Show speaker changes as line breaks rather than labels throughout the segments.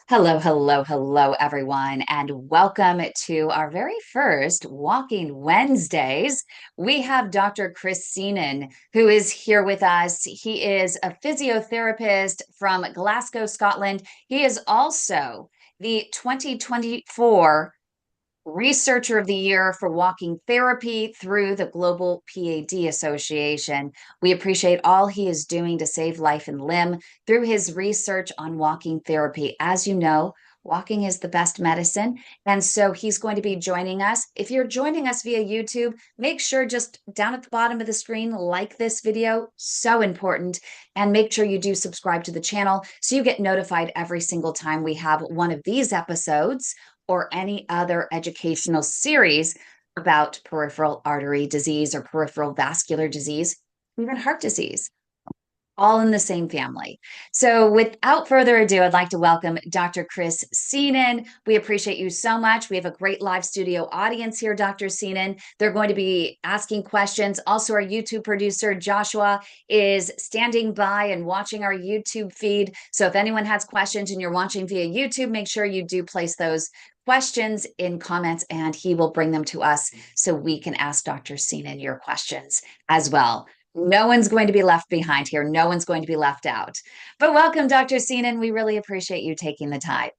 Hello, hello, hello, everyone, and welcome to our very first Walking Wednesdays. We have Dr. Chris Seenan, who is here with us. He is a physiotherapist from Glasgow, Scotland. He is also the 2024 Researcher of the Year for Walking Therapy through the Global PAD Association. We appreciate all he is doing to save life and limb through his research on walking therapy. As you know, walking is the best medicine. And so he's going to be joining us. If you're joining us via YouTube, make sure just down at the bottom of the screen, like this video, so important. And make sure you do subscribe to the channel so you get notified every single time we have one of these episodes or any other educational series about peripheral artery disease or peripheral vascular disease, even heart disease, all in the same family. So without further ado, I'd like to welcome Dr. Chris Seenan. We appreciate you so much. We have a great live studio audience here, Dr. Seenan. They're going to be asking questions. Also, our YouTube producer, Joshua, is standing by and watching our YouTube feed. So if anyone has questions and you're watching via YouTube, make sure you do place those questions in comments and he will bring them to us so we can ask Dr. Seenan your questions as well. No one's going to be left behind here. No one's going to be left out. But welcome, Dr. Seenan. We really appreciate you taking the time.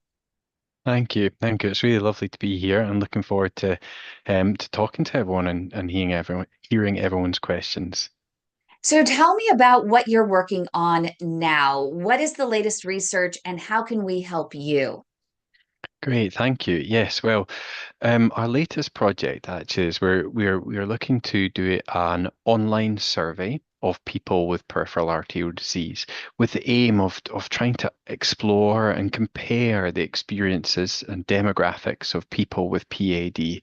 Thank you. Thank you. It's really lovely to be here. I'm looking forward to talking to everyone and hearing everyone's questions.
So tell me about what you're working on now. What is the latest research and how can we help you?
Great, thank you. Yes, well, our latest project actually is we're looking to do an online survey of people with peripheral arterial disease with the aim of trying to explore and compare the experiences and demographics of people with PAD.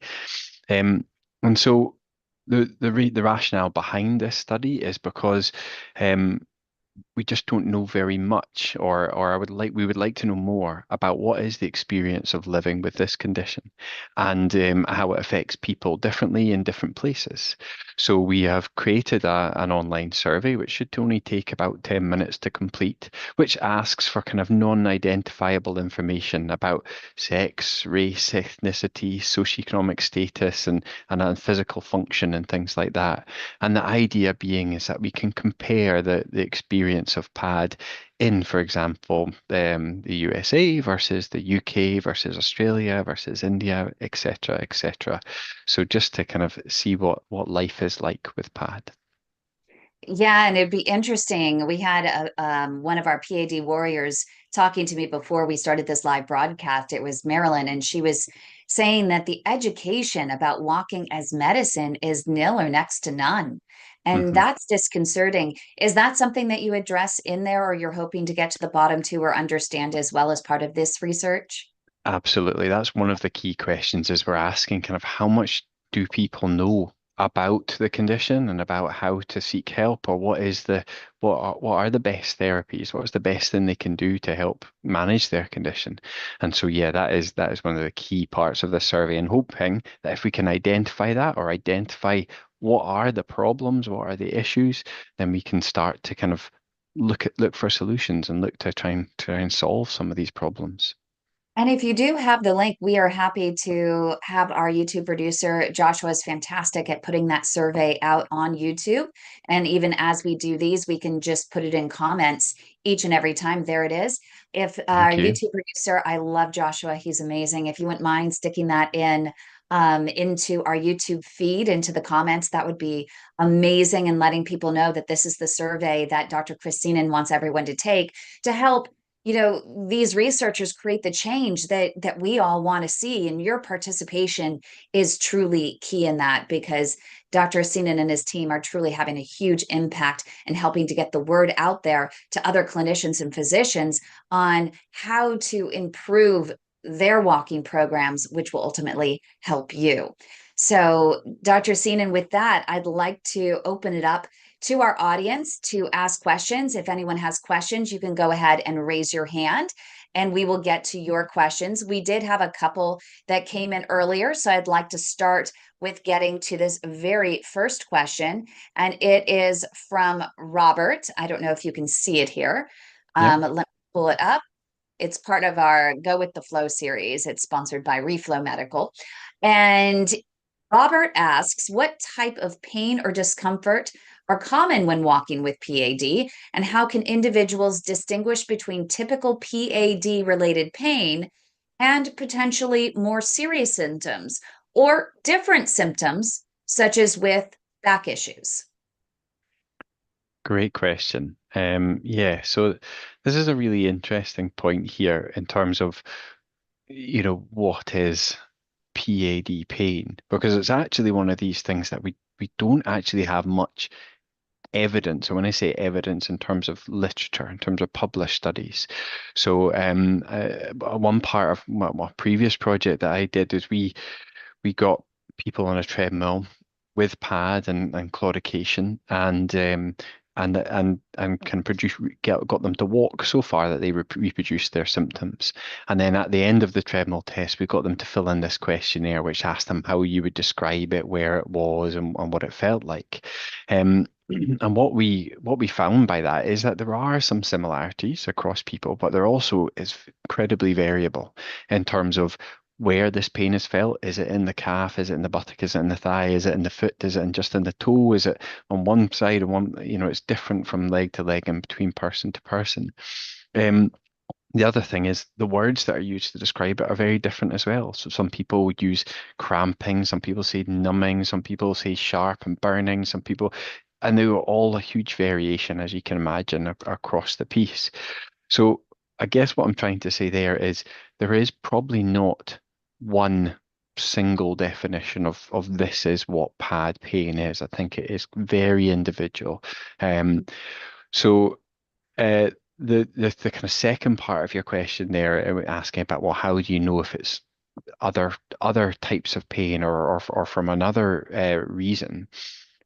Um, and so the rationale behind this study is because um, we just don't know very much, or we would like to know more about what is the experience of living with this condition and how it affects people differently in different places. So we have created an online survey, which should only take about 10 minutes to complete, which asks for kind of non-identifiable information about sex, race, ethnicity, socioeconomic status, and physical function and things like that. And the idea being is that we can compare the experience of PAD in, for example, the USA versus the UK versus Australia versus India, etc., etc. So just to kind of see what life is like with PAD.
Yeah, and it'd be interesting. We had one of our PAD warriors talking to me before we started this live broadcast. It was Marilyn, and she was saying that the education about walking as medicine is nil or next to none. And
Mhm.
that's disconcerting. Is that something that you address in there, or you're hoping to get to the bottom to or understand as well as part of this research?
Absolutely. That's one of the key questions is we're asking kind of how much do people know about the condition and about how to seek help, or what are the best therapies? What is the best thing they can do to help manage their condition? And so yeah, that is one of the key parts of the survey, and hoping that if we can identify that or identify what are the problems, what are the issues, then we can start to kind of look for solutions and look to try and solve some of these problems.
And if you do have the link, we are happy to have our YouTube producer. Joshua is fantastic at putting that survey out on YouTube. And even as we do these, we can just put it in comments each and every time. There it is. If our
Thank you.
YouTube producer, I love Joshua, he's amazing. If you wouldn't mind sticking that in into our YouTube feed, into the comments, that would be amazing. And letting people know that this is the survey that Dr. Christine wants everyone to take to help these researchers create the change that we all want to see, and your participation is truly key in that because Dr. Seenan and his team are truly having a huge impact in helping to get the word out there to other clinicians and physicians on how to improve their walking programs, which will ultimately help you. So, Dr. Seenan, with that, I'd like to open it up to our audience to ask questions. If anyone has questions, you can go ahead and raise your hand and we will get to your questions. We did have a couple that came in earlier, so I'd like to start with getting to this very first question. And it is from Robert. I don't know if you can see it here.
Yep.
Let me pull it up. It's part of our Go with the Flow series. It's sponsored by Reflow Medical. And Robert asks, what type of pain or discomfort are common when walking with PAD, and how can individuals distinguish between typical PAD related pain and potentially more serious symptoms or different symptoms, such as with back issues?
Great question. Yeah, so this is a really interesting point here in terms of, what is PAD pain? Because it's actually one of these things that we don't actually have much evidence. And when I say evidence in terms of literature, in terms of published studies. So one part of my previous project that I did is we got people on a treadmill with pad and claudication and can got them to walk so far that they reproduced their symptoms. And then at the end of the treadmill test, we got them to fill in this questionnaire, which asked them how you would describe it, where it was, and what it felt like. And what we found by that is that there are some similarities across people, but there also is incredibly variable in terms of where this pain is felt. Is it in the calf? Is it in the buttock? Is it in the thigh? Is it in the foot? Is it just in the toe? Is it on one side and one, it's different from leg to leg and between person to person. Um, the other thing is the words that are used to describe it are very different as well. So some people would use cramping, some people say numbing, some people say sharp and burning, some people, and they were all a huge variation, as you can imagine, across the piece. So I guess what I'm trying to say there is probably not one single definition of this is what pad pain is. I think it is very individual. Um, so uh, the kind of second part of your question there, asking about, well, how do you know if it's other types of pain or from another reason?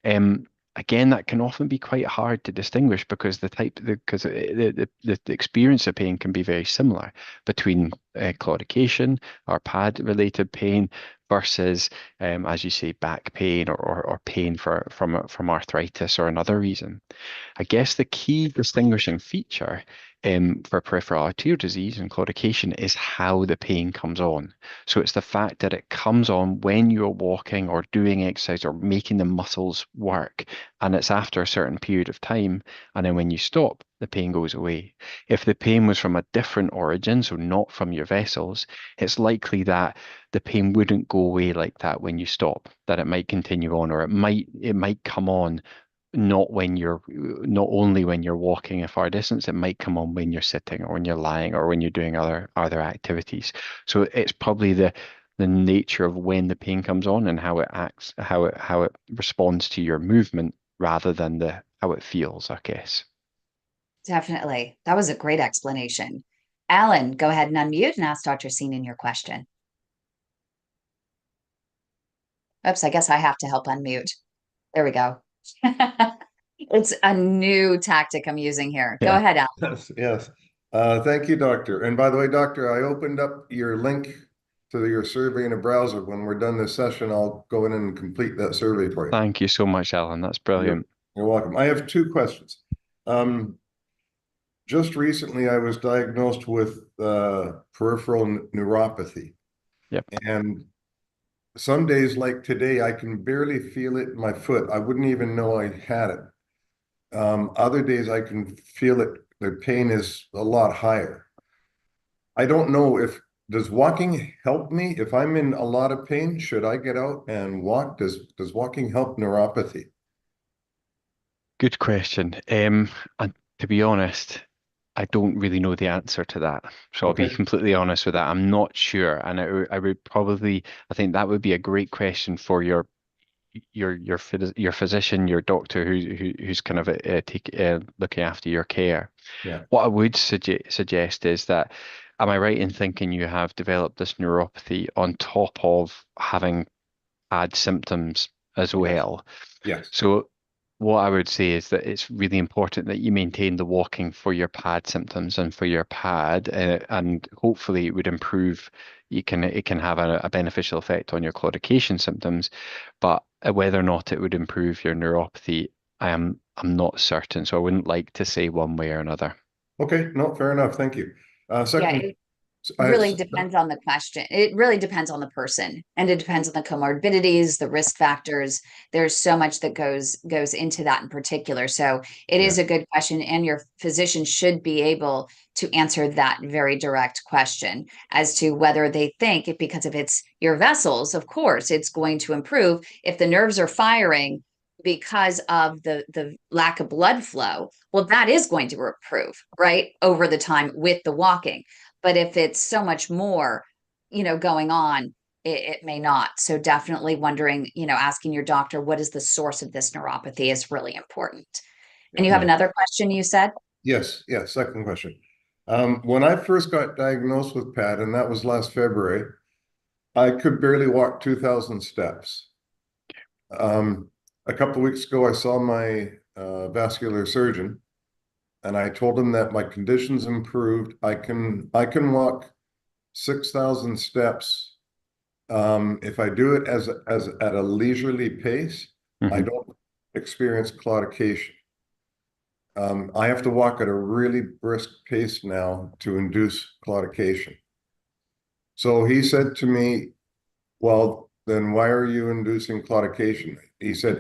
Um, Again, that can often be quite hard to distinguish because the experience of pain can be very similar between claudication or pad-related pain versus, as you say, back pain or pain from arthritis or another reason. I guess the key distinguishing feature for peripheral arterial disease and claudication is how the pain comes on. So it's the fact that it comes on when you're walking or doing exercise or making the muscles work, and it's after a certain period of time, and then when you stop, the pain goes away. If the pain was from a different origin, so not from your vessels, it's likely that the pain wouldn't go away like that when you stop, that it might continue on, or it might come on not only when you're walking a far distance, it might come on when you're sitting or when you're lying or when you're doing other activities. So it's probably the nature of when the pain comes on and how it acts, how it responds to your movement rather than the how it feels, I guess.
Definitely. That was a great explanation. Alan, go ahead and unmute and ask Dr. Seenan your question. Oops, I guess I have to help unmute. There we go. It's a new tactic I'm using here. Go
Yeah.
ahead, Alan.
Yes, yes. Thank you, doctor. And by the way, doctor, I opened up your link to your survey in a browser. When we're done this session, I'll go in and complete that survey for you.
Thank you so much, Alan. That's brilliant.
You're welcome. I have two questions. Just recently, I was diagnosed with peripheral neuropathy.
Yep.
And some days like today, I can barely feel it in my foot. I wouldn't even know I had it. Other days I can feel it. The pain is a lot higher. I don't know does walking help me? If I'm in a lot of pain, should I get out and walk? Does walking help neuropathy?
Good question. And to be honest, I don't really know the answer to that. So I'll be
Okay.
completely honest with that. I'm not sure. And I would probably, I think that would be a great question for your physician, your doctor who's kind of looking after your care.
Yeah.
What I would suggest is that, am I right in thinking you have developed this neuropathy on top of having had symptoms as
Yes.
well?
Yes.
So what I would say is that it's really important that you maintain the walking for your pad symptoms and for your pad, and hopefully it would improve. It can have a beneficial effect on your claudication symptoms, but whether or not it would improve your neuropathy, I'm not certain. So I wouldn't like to say one way or another.
Okay. No, fair enough. Thank you.
Yeah,
Second, I,
really depends on the question. It really depends on the person, and it depends on the comorbidities, the risk factors. There's so much that goes into that in particular. So it
yeah,
is a good question, and your physician should be able to answer that very direct question as to whether they think it, because if it's your vessels, of course, it's going to improve. If the nerves are firing because of the lack of blood flow, well, that is going to improve, right, over the time with the walking. But if it's so much more, going on, it may not. So definitely wondering, asking your doctor, what is the source of this neuropathy is really important. And
yeah.
you have another question, you said?
Yes, yes. Second question. When I first got diagnosed with PAD, and that was last February, I could barely walk 2,000 steps. A couple of weeks ago, I saw my vascular surgeon, and I told him that my conditions improved. I can walk 6,000 steps. If I do it as at a leisurely pace, I
Hmm.
don't experience claudication. I have to walk at a really brisk pace now to induce claudication. So he said to me, well, then why are you inducing claudication? He said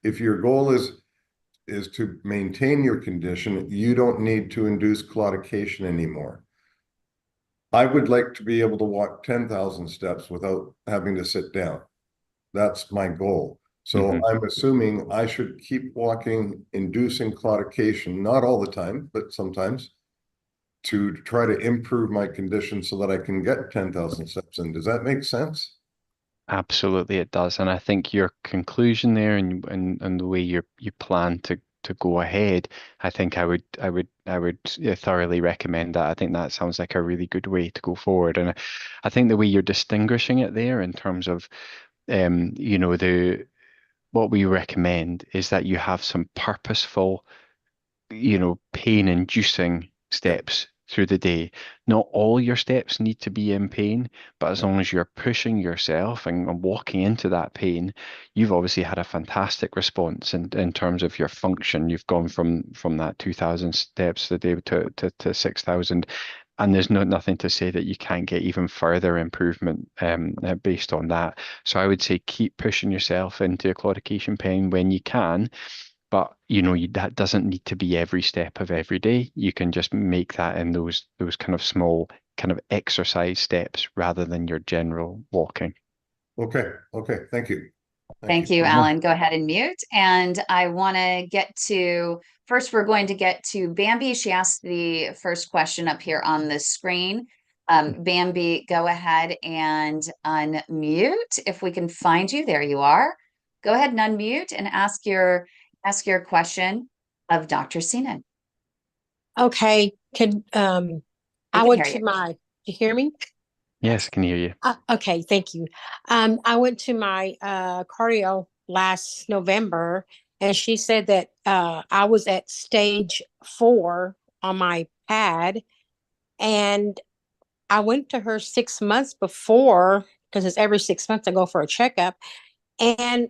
if your goal is to maintain your condition, you don't need to induce claudication anymore. I would like to be able to walk 10,000 steps without having to sit down. That's my goal. So
Hmm.
I'm assuming I should keep walking, inducing claudication, not all the time, but sometimes, to try to improve my condition so that I can get 10,000 steps in. Does that make sense?
Absolutely, it does. And I think your conclusion there and the way you plan to go ahead, I think I would thoroughly recommend that. I think that sounds like a really good way to go forward. And I think the way you're distinguishing it there in terms of the what we recommend is that you have some purposeful pain inducing
Yeah.
steps through the day. Not all your steps need to be in pain, but as long as you're pushing yourself and walking into that pain, you've obviously had a fantastic response in terms of your function. You've gone from that 2,000 steps a day to 6,000. And there's nothing to say that you can't get even further improvement based on that. So I would say keep pushing yourself into a claudication pain when you can, but that doesn't need to be every step of every day. You can just make that in those kind of small kind of exercise steps rather than your general walking.
Okay. Okay. Thank you. Thank
Thank
you.
you,
Yeah.
Alan. Go ahead and mute. And I want to get to first, we're going to get to Bambi. She asked the first question up here on the screen. Bambi, go ahead and unmute if we can find you. There you are. Go ahead and unmute and ask your question of Dr. Seenan.
Okay,
We
I
can
went
hear you.
to my, you hear me?
Yes, I can hear you.
Okay, thank you. I went to my cardio last November, and she said that I was at stage 4 on my pad, and I went to her 6 months before because it's every 6 months I go for a checkup, and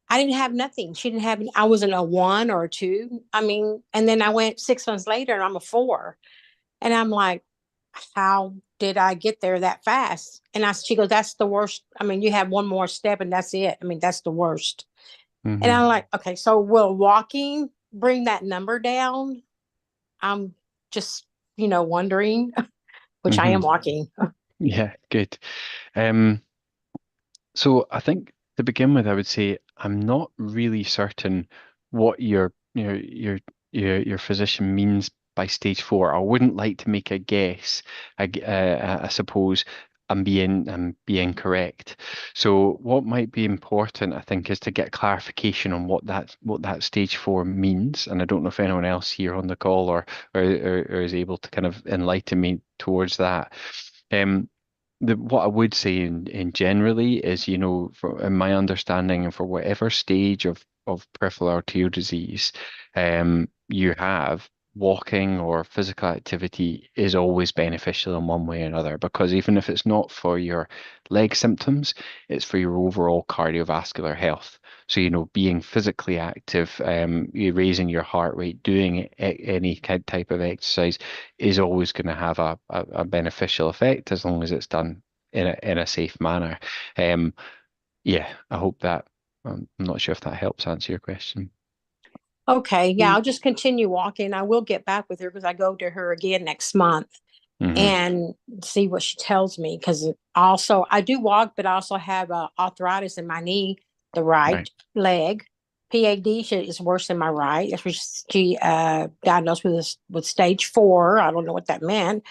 I didn't have nothing. She didn't have any. I wasn't a 1 or a 2. I mean, and then I went 6 months later, and I'm a 4. And I'm like, how did I get there that fast? And she goes, that's the worst. I mean, you have one more step and that's it. I mean, that's the worst. And
Hmm.
I'm like, okay, so will walking bring that number down? I'm just, wondering, which I
Hmm.
am walking.
Yeah, good. Um, So I think to begin with, I would say I'm not really certain what your physician means by stage 4. I wouldn't like to make a guess. I suppose I'm being correct. So what might be important, I think, is to get clarification on what that stage 4 means. And I don't know if anyone else here on the call or is able to kind of enlighten me towards that. Um, what I would say in generally is, in my understanding, and for whatever stage of peripheral arterial disease you have, walking or physical activity is always beneficial in one way or another, because even if it's not for your leg symptoms, it's for your overall cardiovascular health. So, being physically active, you raising your heart rate, doing any type of exercise is always going to have a beneficial effect as long as it's done in a safe manner. Yeah, I hope that, I'm not sure if that helps answer your question.
Okay, yeah, I'll just continue walking. I will get back with her because I go to her again next month
Hmm.
and see what she tells me. Because also, I do walk, but I also have arthritis in my knee, the right
Right.
leg. PAD is worse than my right. That's what she diagnosed with stage 4. I don't know what that meant,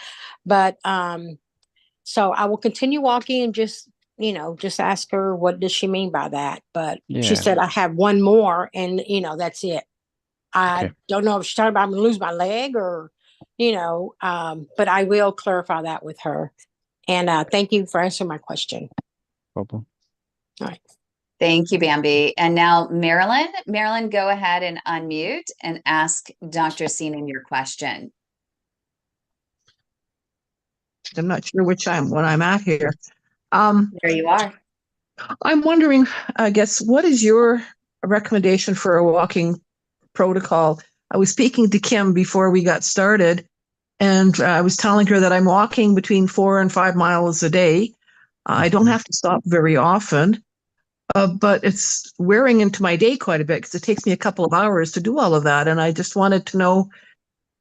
but so I will continue walking and just ask her what does she mean by that. But she
Yeah.
said I have one more, and that's it. I
Okay.
don't know if she's talking about I'm gonna lose my leg or, but I will clarify that with her. And thank you for answering my question.
Problem.
All right.
Thank you, Bambi. And now, Marilyn. Marilyn, go ahead and unmute and ask Dr. Seenan your question.
I'm not sure what I'm at here. Um,
There you are.
I'm wondering, I guess, what is your recommendation for a walking protocol? I was speaking to Kim before we got started, and I was telling her that I'm walking between 4 and 5 miles a day. I don't have to stop very often, but it's wearing into my day quite a bit because it takes me a couple of hours to do all of that. And I just wanted to know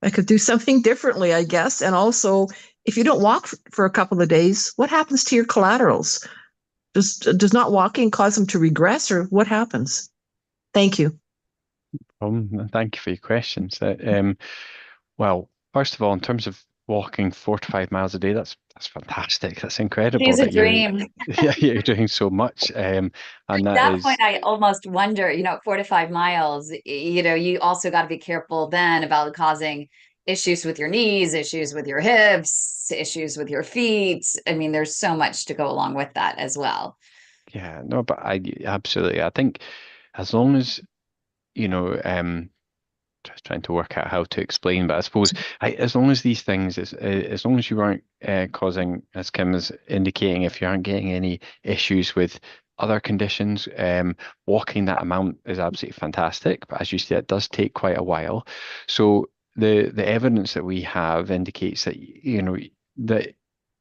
if I could do something differently, I guess. And also, if you don't walk for a couple of days, what happens to your collaterals? Does not walking cause them to regress, or what happens? Thank you.
Thank you for your questions. Well, first of all, in terms of walking 4 to 5 miles a day, that's fantastic. That's incredible
She's a
that you're
dream.
yeah, you're doing so much. And
At
that
that point,
is,
I almost wonder, 4 to 5 miles, you also got to be careful then about causing issues with your knees, issues with your hips, issues with your feet. I mean, there's so much to go along with that as well.
yeah, no, but I absolutely, I think as long as, just trying to work out how to explain, but I suppose as long as these things, as long as you aren't causing, as Kim is indicating, if you aren't getting any issues with other conditions, walking that amount is absolutely fantastic. But as you said, it does take quite a while. So the evidence that we have indicates that that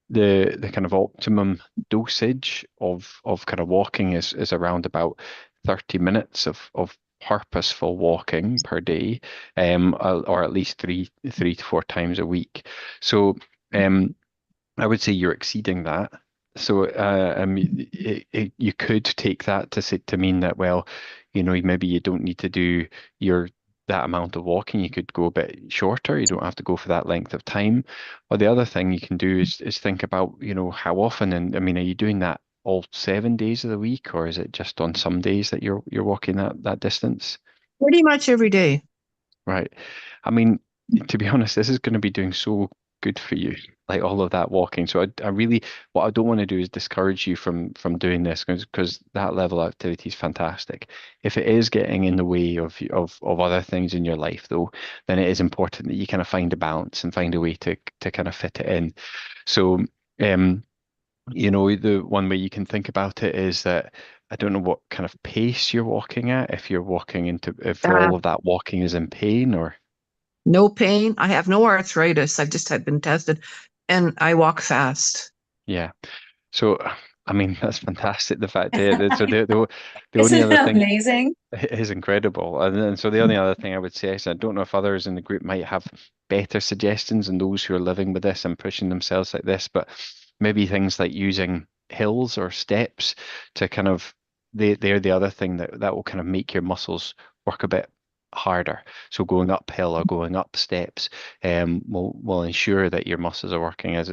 the kind of optimum dosage of kind of walking is around about 30 minutes of purposeful walking per day, or at least three to four times a week. So I would say you're exceeding that. So you could take that to mean that, well, maybe you don't need to do your that amount of walking. You could go a bit shorter. You don't have to go for that length of time. Or the other thing you can do is think about, how often. And I mean, are you doing that all 7 days of the week, or is it just on some days that you're walking that distance?
Pretty much every day.
Right. I mean, to be honest, this is going to be doing so good for you, like all of that walking. So I really, what I don't want to do is discourage you from doing this, because that level of activity is fantastic. If it is getting in the way of other things in your life, though, then it is important that you kind of find a balance and find a way to kind of fit it in. So, um, the one way you can think about it is that I don't know what kind of pace you're walking at, if you're walking if
Uh,
all of that walking is in pain or,
no pain. I have no arthritis. I've just had been tested, and I walk fast.
yeah. So, I mean, that's fantastic. The fact so the only
Isn't
other
it
thing
amazing?
is incredible. And so the only other thing I would say is I don't know if others in the group might have better suggestions than those who are living with this and pushing themselves like this, but maybe things like using hills or steps to kind of they're the other thing that will kind of make your muscles work a bit harder. So going uphill or going up steps will ensure that your muscles are working as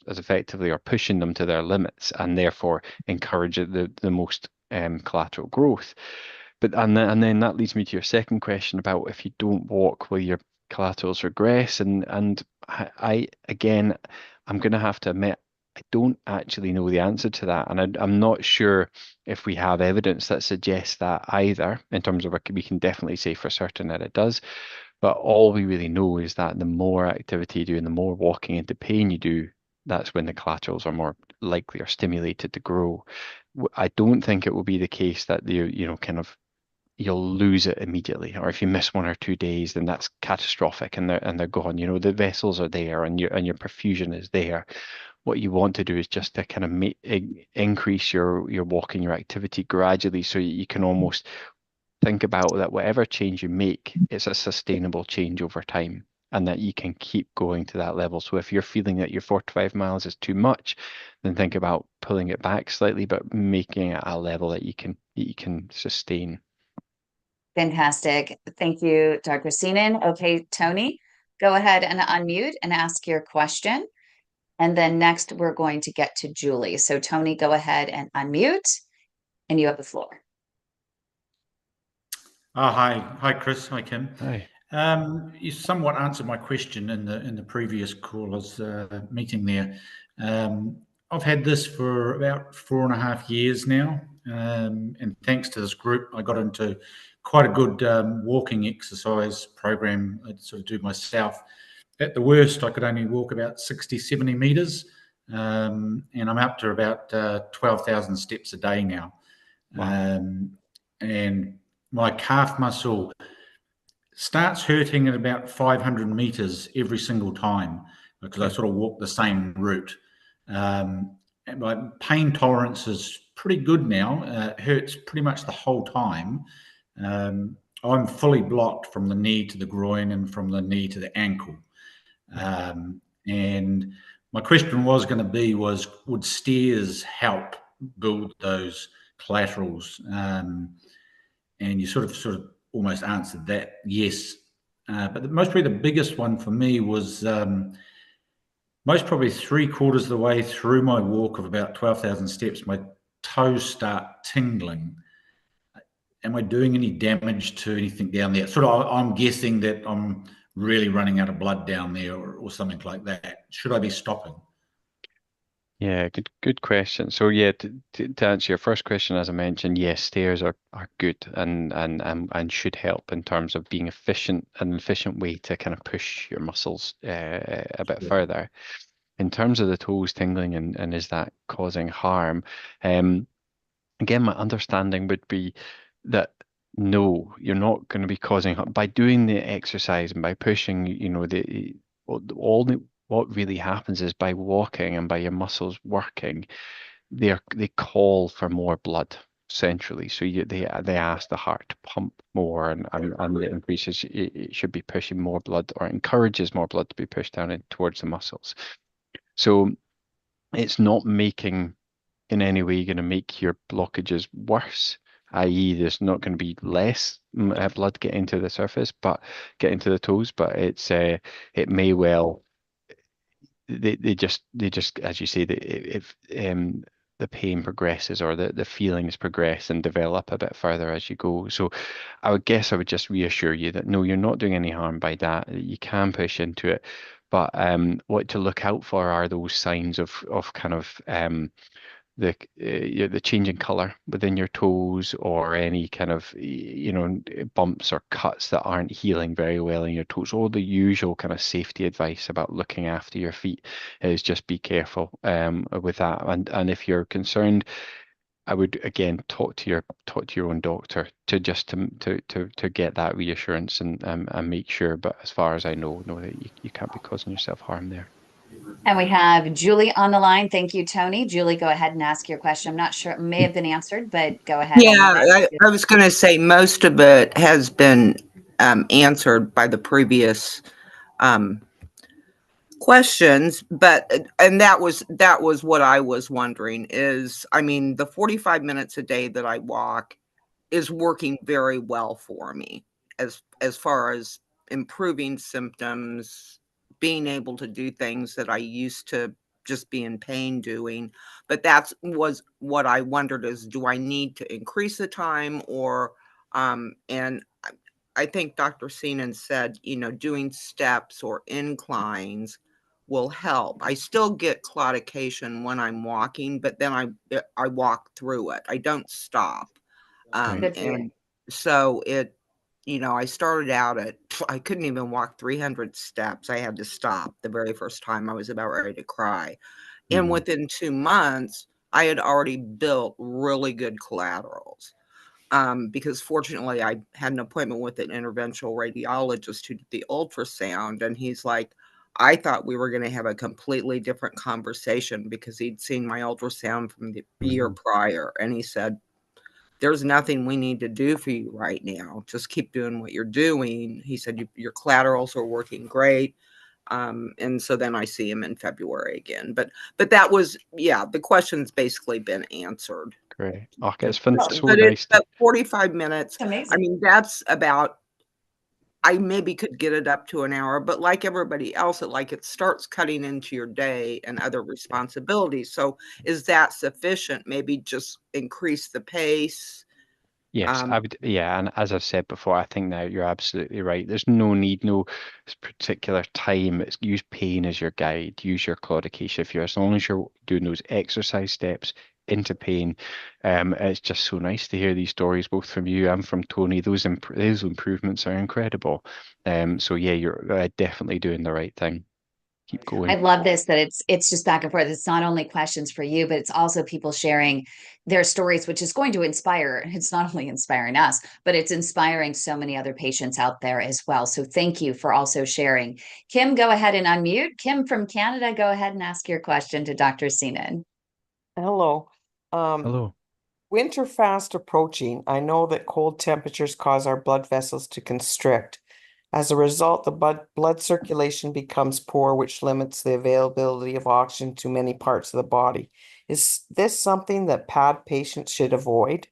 effectively, or pushing them to their limits, and therefore encourage the most collateral growth. But and then that leads me to your second question about if you don't walk, will your collaterals regress? And I again, I'm going to have to admit, I don't actually know the answer to that, and I'm not sure if we have evidence that suggests that either. In terms of, we can definitely say for certain that it does, But all we really know is that the more activity you do and the more walking into pain you do, that's when the collaterals are more likely or stimulated to grow. I don't think it will be the case that kind of you'll lose it immediately, or if you miss 1 or 2 days, then that's catastrophic and they're gone. The vessels are there and your perfusion is there. What you want to do is just to kind of increase your walking, your activity gradually, so you can almost think about that whatever change you make, it's a sustainable change over time, and that you can keep going to that level. So if you're feeling that your 45 miles is too much, then think about pulling it back slightly, but making it a level that you can sustain.
Fantastic. Thank you, Dr. Seenan. Okay, Tony, go ahead and unmute and ask your question. And then next we're going to get to Julie. So Tony, go ahead and unmute and you have the floor.
Hi, Chris. Hi, Kim.
Hi.
You somewhat answered my question in the previous caller's meeting there. I've had this for about 4.5 years now, and thanks to this group, I got into quite a good walking exercise program I sort of do myself. At the worst, I could only walk about 60, 70 meters, and I'm up to about 12,000 steps a day now.
Wow.
And my calf muscle starts hurting at about 500 meters every single time because I sort of walk the same route. And my pain tolerance is pretty good now. It hurts pretty much the whole time. I'm fully blocked from the knee to the groin and from the knee to the ankle. And my question was going to be would stairs help build those collaterals? And you sort of almost answered that, yes. But most probably the biggest one for me was most probably 3/4 of the way through my walk of about 12,000 steps, my toes start tingling. Am I doing any damage to anything down there? Sort of, I'm guessing that I'm really running out of blood down there or something like that. Should I be stopping?
Yeah, good question. So yeah, to answer your first question, as I mentioned, yes, stairs are good and should help in terms of being an efficient way to kind of push your muscles a bit further. In terms of the toes tingling and is that causing harm? Again, my understanding would be that no, you're not going to be causing harm by doing the exercise and by pushing. What really happens is by walking and by your muscles working, they call for more blood centrally. So they ask the heart to pump more, and it increases. It should be pushing more blood or encourages more blood to be pushed down in towards the muscles. So it's not making in any way going to make your blockages worse, i.e. there's not going to be less blood getting to the surface, but getting to the toes, but it may well, they just as you say, if the pain progresses or the feelings progress and develop a bit further as you go. So I would just reassure you that no, you're not doing any harm by that. You can push into it, but what to look out for are those signs of kind of the changing color within your toes, or any kind of bumps or cuts that aren't healing very well in your toes. All the usual kind of safety advice about looking after your feet is just be careful with that. And if you're concerned, I would again talk to your own doctor to get that reassurance and make sure. But as far as I know that you can't be causing yourself harm there.
And we have Julie on the line. Thank you, Tony. Julie, go ahead and ask your question. I'm not sure, it may have been answered, but go ahead.
Yeah, I was going to say most of it has been answered by the previous questions, and that was what I was wondering is, I mean, the 45 minutes a day that I walk is working very well for me as far as improving symptoms, being able to do things that I used to just be in pain doing. But was what I wondered is, do I need to increase the time or, and I think Dr. Seenan said, doing steps or inclines will help. I still get claudication when I'm walking, but then I walk through it. I don't stop. And so I started out I couldn't even walk 300 steps. I had to stop the very first time. I was about ready to cry. And within 2 months, I had already built really good collaterals. Because fortunately I had an appointment with an interventional radiologist who did the ultrasound, and he's like, I thought we were going to have a completely different conversation because he'd seen my ultrasound from the year prior. And he said, there's nothing we need to do for you right now. Just keep doing what you're doing. He said, your collaterals are working great. And so then I see him in February again. But that was, the question's basically been answered.
Great. Okay, it's so
But
nice.
it's 45 minutes.
It's amazing.
I mean, that's about, I maybe could get it up to an hour, but like everybody else, it starts cutting into your day and other responsibilities. So is that sufficient? Maybe just increase the pace.
Yes, I would. Yeah, and as I've said before, I think now you're absolutely right. There's no need, no particular time. Use pain as your guide. Use your claudication. If you're, as long as you're doing those exercise steps into pain, it's just so nice to hear these stories, both from you and from Tony. Those improvements are incredible. So yeah, you're definitely doing the right thing. Keep going.
I love this, that it's just back and forth. It's not only questions for you, but it's also people sharing their stories, which is going to inspire. It's not only inspiring us, but it's inspiring so many other patients out there as well. So thank you for also sharing. Kim, go ahead and unmute. Kim from Canada, go ahead and ask your question to Dr. Seenan.
Hello.
Hello.
Winter fast approaching. I know that cold temperatures cause our blood vessels to constrict. As a result, the blood circulation becomes poor, which limits the availability of oxygen to many parts of the body. Is this something that PAD patients should avoid?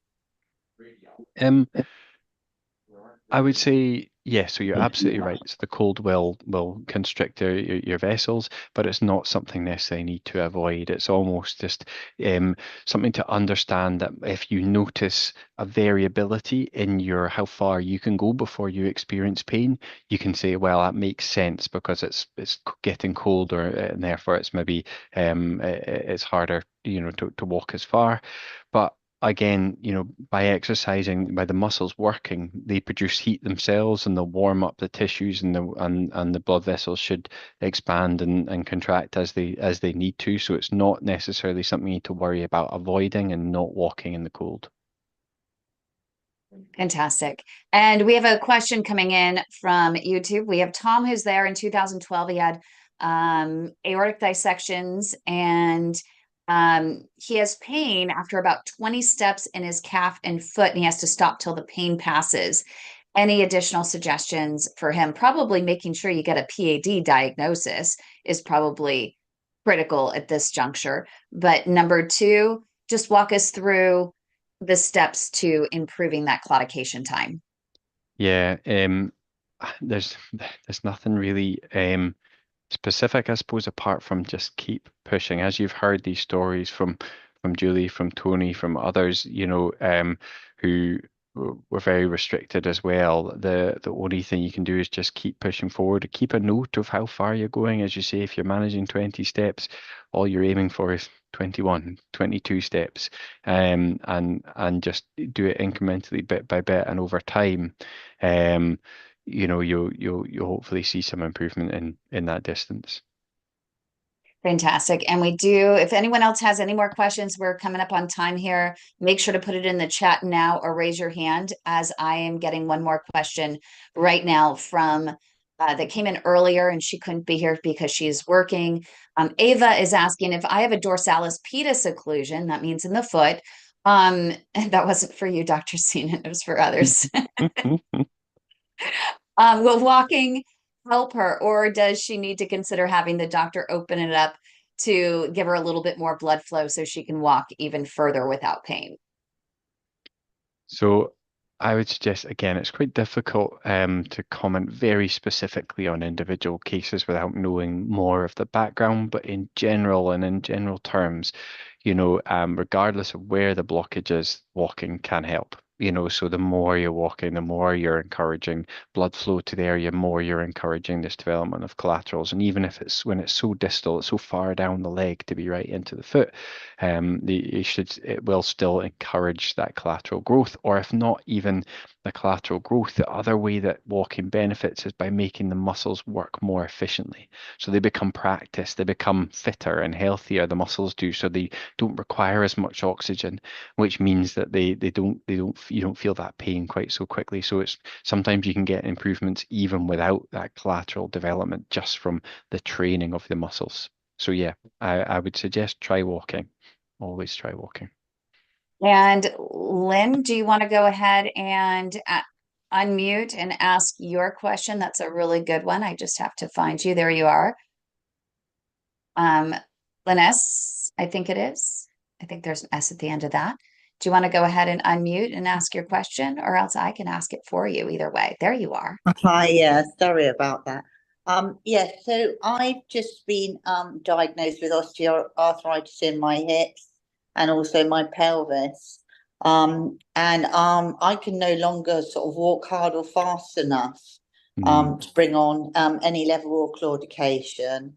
I would say yes, so you're absolutely right. So the cold will constrict your vessels, but it's not something necessarily need to avoid. It's almost just something to understand that if you notice a variability in your how far you can go before you experience pain, you can say, well, that makes sense because it's getting colder and therefore it's maybe it's harder, to walk as far. But again, by exercising, by the muscles working, they produce heat themselves and they'll warm up the tissues and the blood vessels should expand and contract as they need to. So it's not necessarily something you need to worry about avoiding and not walking in the cold.
Fantastic. And we have a question coming in from YouTube. We have Tom, who's there. In 2012, he had aortic dissections, and he has pain after about 20 steps in his calf and foot, and he has to stop till the pain passes. Any additional suggestions for him? Probably making sure you get a PAD diagnosis is probably critical at this juncture. But number two, just walk us through the steps to improving that claudication time.
Yeah, there's nothing really specific, I suppose, apart from just keep pushing. As you've heard these stories from Julie, from Tony, from others, who were very restricted as well. The only thing you can do is just keep pushing forward. Keep a note of how far you're going. As you say, if you're managing 20 steps, all you're aiming for is 21, 22 steps, and just do it incrementally, bit by bit, and over time. You'll hopefully see some improvement in that distance.
Fantastic. And we do, if anyone else has any more questions, we're coming up on time here. Make sure to put it in the chat now or raise your hand, as I am getting one more question right now from that came in earlier, and she couldn't be here because she's working. Ava is asking, if I have a dorsalis pedis occlusion, that means in the foot. And that wasn't for you, Dr. Seenan, it was for others. Will walking help her, or does she need to consider having the doctor open it up to give her a little bit more blood flow so she can walk even further without pain?
So I would suggest, again, it's quite difficult to comment very specifically on individual cases without knowing more of the background, but in general and in general terms, regardless of where the blockage is, walking can help. So the more you're walking, the more you're encouraging blood flow to the area, more you're encouraging this development of collaterals. And even if when it's so distal, it's so far down the leg to be right into the foot, it will still encourage that collateral growth. Or if not, even the collateral growth. The other way that walking benefits is by making the muscles work more efficiently. So they become practiced, they become fitter and healthier, the muscles do, so they don't require as much oxygen, which means that you don't feel that pain quite so quickly. So it's sometimes you can get improvements even without that collateral development just from the training of the muscles. So yeah, I would suggest try walking. Always try walking.
And Lynn, do you want to go ahead and unmute and ask your question? That's a really good one. I just have to find you. There you are. Lyness, I think it is. I think there's an S at the end of that. Do you want to go ahead and unmute and ask your question, or else I can ask it for you either way? There you are.
Hi, yeah, sorry about that. So I've just been diagnosed with osteoarthritis in my hips and also my pelvis. I can no longer sort of walk hard or fast enough to bring on any level of claudication.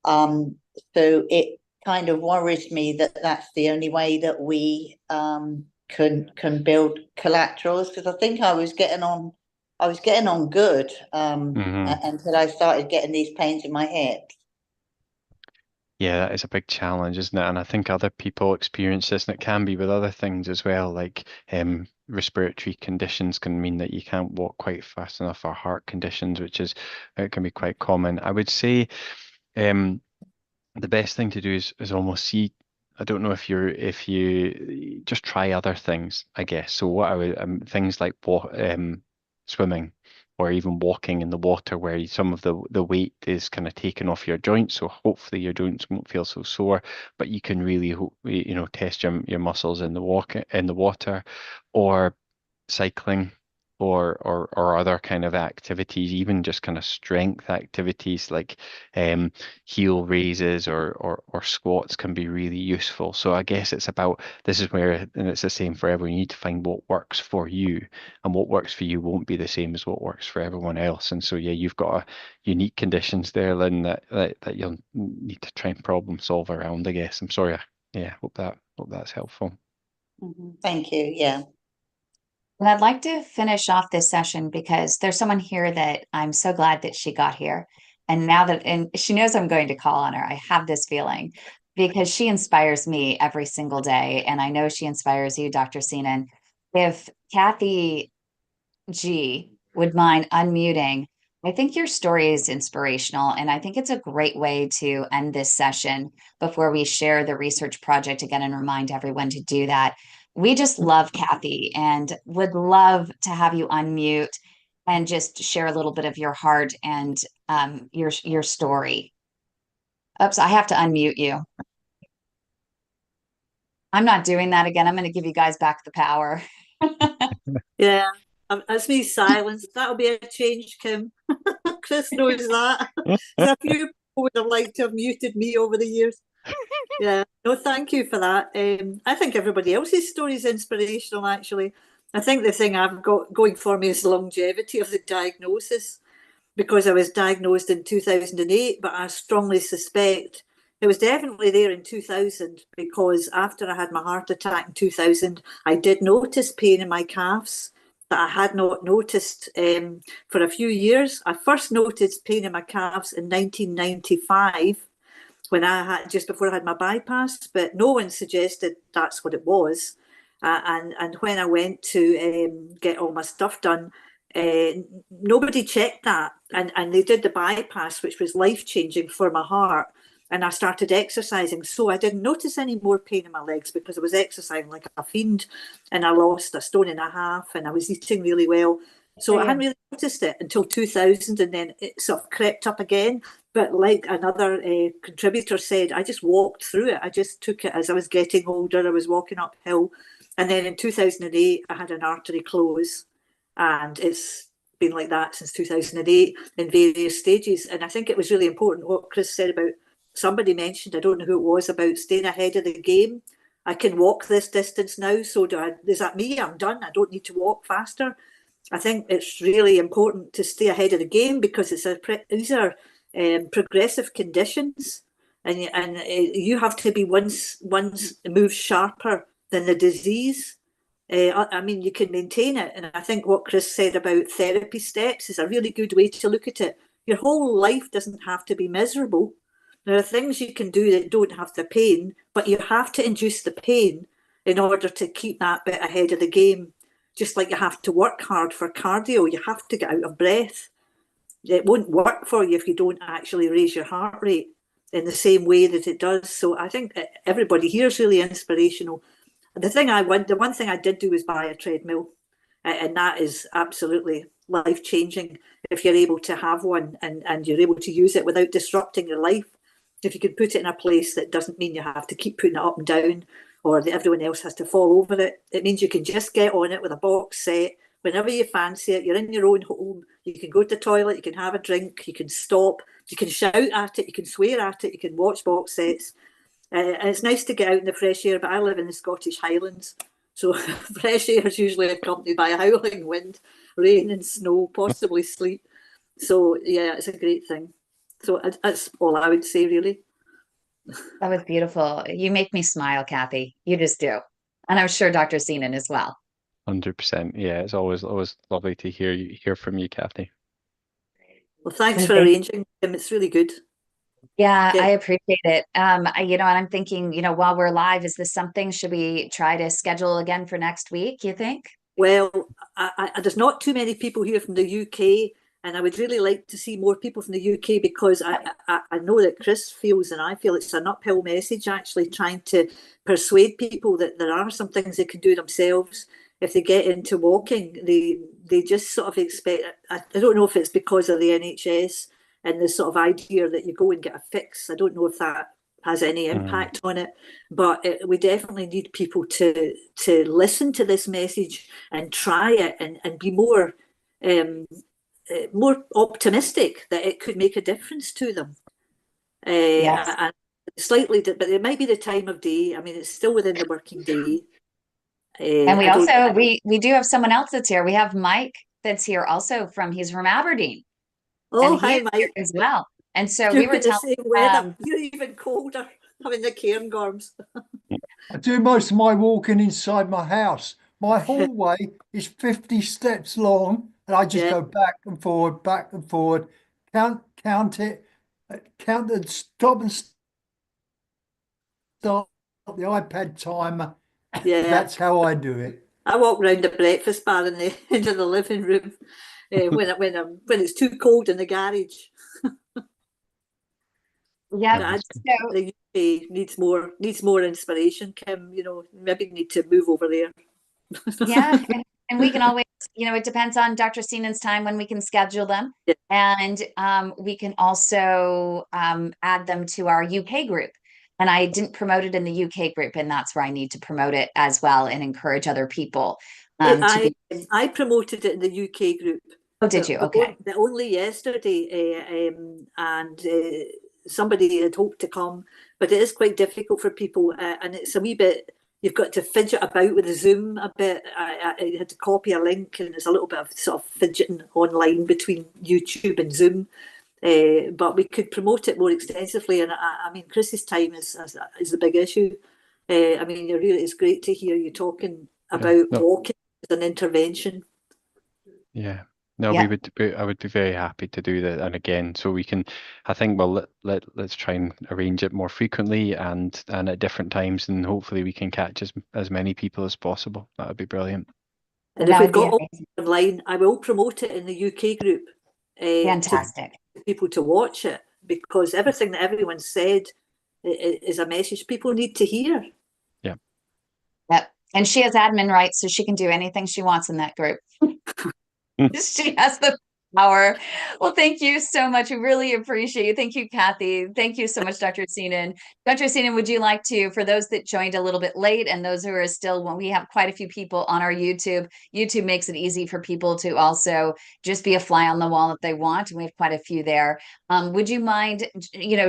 So it kind of worries me that that's the only way that we can build collaterals, because I think I was getting on good until I started getting these pains in my hips.
Yeah, that is a big challenge, isn't it? And I think other people experience this, and it can be with other things as well, like respiratory conditions can mean that you can't walk quite fast enough, or heart conditions, which is it can be quite common. I would say the best thing to do is almost see. I don't know if you just try other things, I guess. So what I would things like swimming, or even walking in the water, where some of the weight is kind of taken off your joints, so hopefully your joints won't feel so sore, but you can really test your muscles in the water, or cycling, or other kind of activities, even just kind of strength activities like heel raises or squats can be really useful. So I guess it's about, this is where, and it's the same for everyone, you need to find what works for you, and what works for you won't be the same as what works for everyone else. And so yeah, you've got a unique conditions there, Lynn, that you'll need to try and problem solve around, I guess. I'm sorry. Hope that's helpful.
Thank you. Yeah.
And I'd like to finish off this session because there's someone here that I'm so glad that she got here. And she knows I'm going to call on her. I have this feeling because she inspires me every single day. And I know she inspires you, Dr. Seenan. If Kathy G would mind unmuting, I think your story is inspirational. And I think it's a great way to end this session before we share the research project again and remind everyone to do that. We just love Kathy and would love to have you unmute and just share a little bit of your heart and your story. Oops, I have to unmute you. I'm not doing that again. I'm going to give you guys back the power.
Yeah, that's me silence. That'll be a change, Kim. Chris knows that. A few people would have liked to have muted me over the years. Yeah, no, thank you for that. I think everybody else's story is inspirational, actually. I think the thing I've got going for me is the longevity of the diagnosis, because I was diagnosed in 2008, but I strongly suspect it was definitely there in 2000, because after I had my heart attack in 2000, I did notice pain in my calves that I had not noticed for a few years. I first noticed pain in my calves in 1995, when I had, just before I had my bypass, but no one suggested that's what it was. And when I went to get all my stuff done, nobody checked that, and they did the bypass, which was life-changing for my heart. And I started exercising, so I didn't notice any more pain in my legs because I was exercising like a fiend, and I lost 1.5 stone, and I was eating really well. So I hadn't really noticed it until 2000, and then it sort of crept up again. But like another contributor said, I just walked through it. I just took it as I was getting older. I was walking uphill. And then in 2008, I had an artery close. And it's been like that since 2008 in various stages. And I think it was really important what Chris said about, somebody mentioned, I don't know who it was, about staying ahead of the game. I can walk this distance now. So is that me? I'm done. I don't need to walk faster. I think it's really important to stay ahead of the game, because these are progressive conditions, and you have to be once moves sharper than the disease. I mean, you can maintain it. And I think what Chris said about therapy steps is a really good way to look at it. Your whole life doesn't have to be miserable. There are things you can do that don't have the pain, but you have to induce the pain in order to keep that bit ahead of the game. Just like you have to work hard for cardio, you have to get out of breath. It won't work for you if you don't actually raise your heart rate in the same way that it does. So I think everybody here is really inspirational. The one thing I did do was buy a treadmill, and that is absolutely life changing if you're able to have one and you're able to use it without disrupting your life. If you could put it in a place that doesn't mean you have to keep putting it up and down, or that everyone else has to fall over it, it means you can just get on it with a box set whenever you fancy it. You're in your own home. You can go to the toilet. You can have a drink. You can stop. You can shout at it. You can swear at it. You can watch box sets. And it's nice to get out in the fresh air, but I live in the Scottish Highlands, so fresh air is usually accompanied by a howling wind, rain and snow, possibly sleet. So yeah, it's a great thing. So that's all I would say, really.
That was beautiful. You make me smile, Kathy. You just do. And I'm sure Dr. Seenan as well.
100%. Yeah, it's always lovely to hear from you, Kathy.
Well, thanks for arranging him. It's really good.
Yeah, I appreciate it. And I'm thinking, while we're live, is this something, should we try to schedule again for next week, you think?
Well, there's not too many people here from the UK, and I would really like to see more people from the UK, because I know that Chris feels, and I feel, it's an uphill message actually trying to persuade people that there are some things they can do themselves. If they get into walking, they just sort of expect, I don't know if it's because of the NHS and the sort of idea that you go and get a fix. I don't know if that has any impact on it, but we definitely need people to listen to this message and try it, and be more optimistic that it could make a difference to them.
Yes.
And slightly, but it might be the time of day. I mean, it's still within the working day.
And we do have someone else that's here. We have Mike that's here also he's from Aberdeen.
Oh, hi, Mike.
As well. And so
You're
we were telling
you're even colder, having the cairngorms.
I do most of my walking inside my house. My hallway is 50 steps long, and I just go back and forward, count it, count and stop and start the iPad timer.
Yeah,
that's how I do it.
I walk around the breakfast bar into the living room when it's too cold in the garage.
Yeah,
the UK needs more inspiration, Kim. Maybe need to move over there.
Yeah, and we can always, it depends on Dr. Seenan's time when we can schedule them, and we can also add them to our UK group. And I didn't promote it in the UK group, and that's where I need to promote it as well and encourage other people.
I promoted it in the UK group.
Oh, did you? Okay.
Only yesterday, and somebody had hoped to come, but it is quite difficult for people, and it's a wee bit, you've got to fidget about with the Zoom a bit. I had to copy a link, and there's a little bit of sort of fidgeting online between YouTube and Zoom. But we could promote it more extensively, and I mean, Chris's time is the big issue. I mean, it's great to hear you talking about walking as an intervention.
Yeah. No, I would be very happy to do that. And again, so we can, I think, well, let's try and arrange it more frequently and at different times, and hopefully we can catch as many people as possible. That would be brilliant.
And if we've got all online, I will promote it in the UK group.
Fantastic.
To people to watch it, because everything that everyone said is a message people need to hear.
Yeah.
Yep. And she has admin rights, so she can do anything she wants in that group. She has the power. Well, thank you so much. We really appreciate you. Thank you, Kathy. Thank you so much, Dr. Seenan. Dr. Seenan, would you like to, for those that joined a little bit late and those who are still, when we have quite a few people on our YouTube makes it easy for people to also just be a fly on the wall if they want. And we have quite a few there. Would you mind,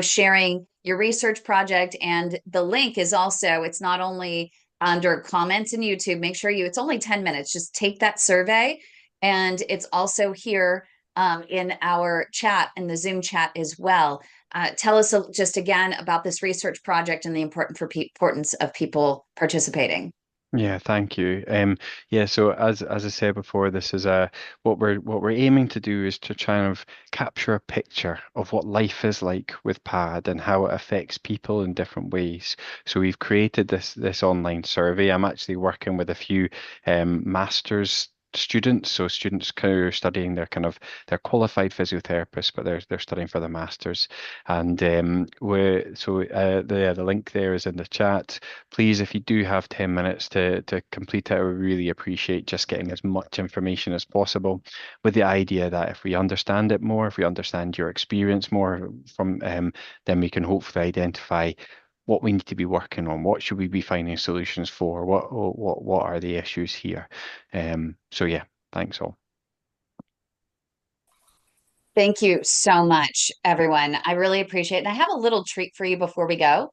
sharing your research project? And the link is also, it's not only under comments in YouTube, make sure it's only 10 minutes. Just take that survey. And it's also here in our chat, in the Zoom chat as well. Tell us just again about this research project and the importance of people participating.
Yeah, thank you. Yeah, so as I said before, this is what we're aiming to do is to try and capture a picture of what life is like with PAD and how it affects people in different ways. So we've created this online survey. I'm actually working with a few masters students, so students who are studying, they're qualified physiotherapists, but they're studying for the masters. And the link there is in the chat. Please, if you do have 10 minutes to complete it, I would really appreciate just getting as much information as possible, with the idea that if we understand it more, if we understand your experience more from then we can hopefully identify what we need to be working on, what should we be finding solutions for, what are the issues here. So yeah, thanks all.
Thank you so much, everyone. I really appreciate it. And I have a little treat for you before we go.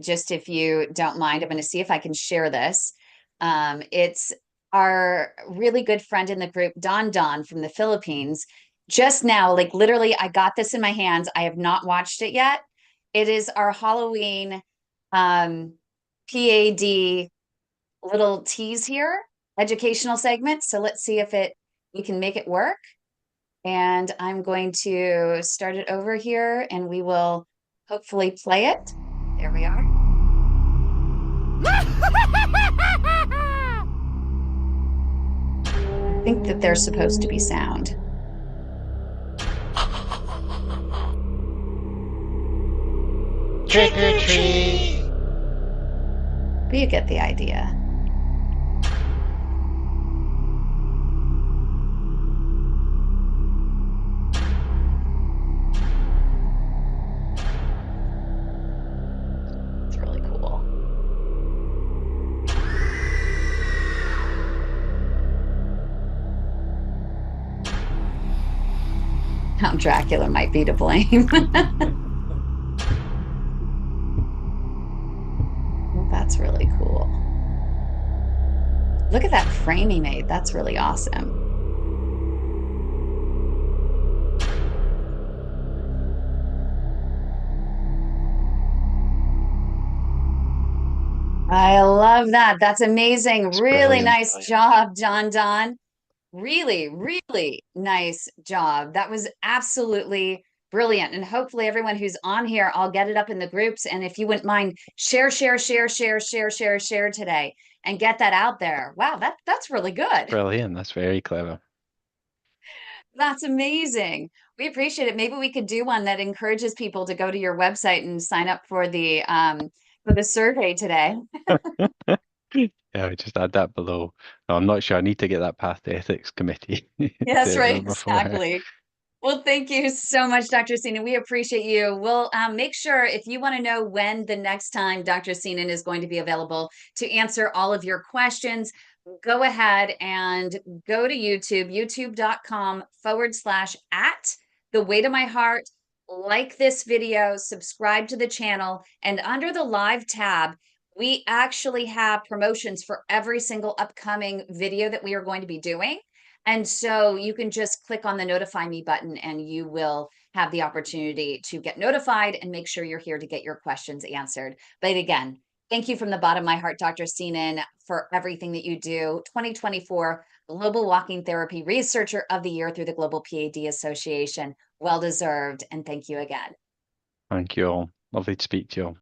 Just if you don't mind, I'm going to see if I can share this. It's our really good friend in the group, Don from the Philippines. Just now, like literally, I got this in my hands. I have not watched it yet. It is our Halloween PAD little tease here, educational segment. So let's see if we can make it work. And I'm going to start it over here and we will hopefully play it. There we are. I think that there's supposed to be sound.
Trick or treat!
But you get the idea. It's really cool. Count Dracula might be to blame. Well, that's really cool. Look at that frame he made. That's really awesome. I love that. That's amazing.
It's
Really
brilliant.
nice job, Don. Really, really nice job. That was absolutely brilliant. And hopefully everyone who's on here, I'll get it up in the groups. And if you wouldn't mind, share today and get that out there. Wow, that's really good.
Brilliant. That's very clever.
That's amazing. We appreciate it. Maybe we could do one that encourages people to go to your website and sign up for the survey today.
Yeah, we just add that below. No, I'm not sure. I need to get that past the ethics committee.
Yes, right,
before.
exactly. Well, thank you so much, Dr. Seenan. We appreciate you. We'll make sure if you want to know when the next time Dr. Seenan is going to be available to answer all of your questions, go ahead and go to YouTube, youtube.com/at the way to my heart. Like this video, subscribe to the channel, and under the live tab, we actually have promotions for every single upcoming video that we are going to be doing. And so you can just click on the notify me button and you will have the opportunity to get notified and make sure you're here to get your questions answered. But again, thank you from the bottom of my heart, Dr. Seenan, for everything that you do. 2024 Global Walking Therapy Researcher of the Year through the Global PAD Association. Well deserved. And thank you again.
Thank you all. Lovely to speak to you all.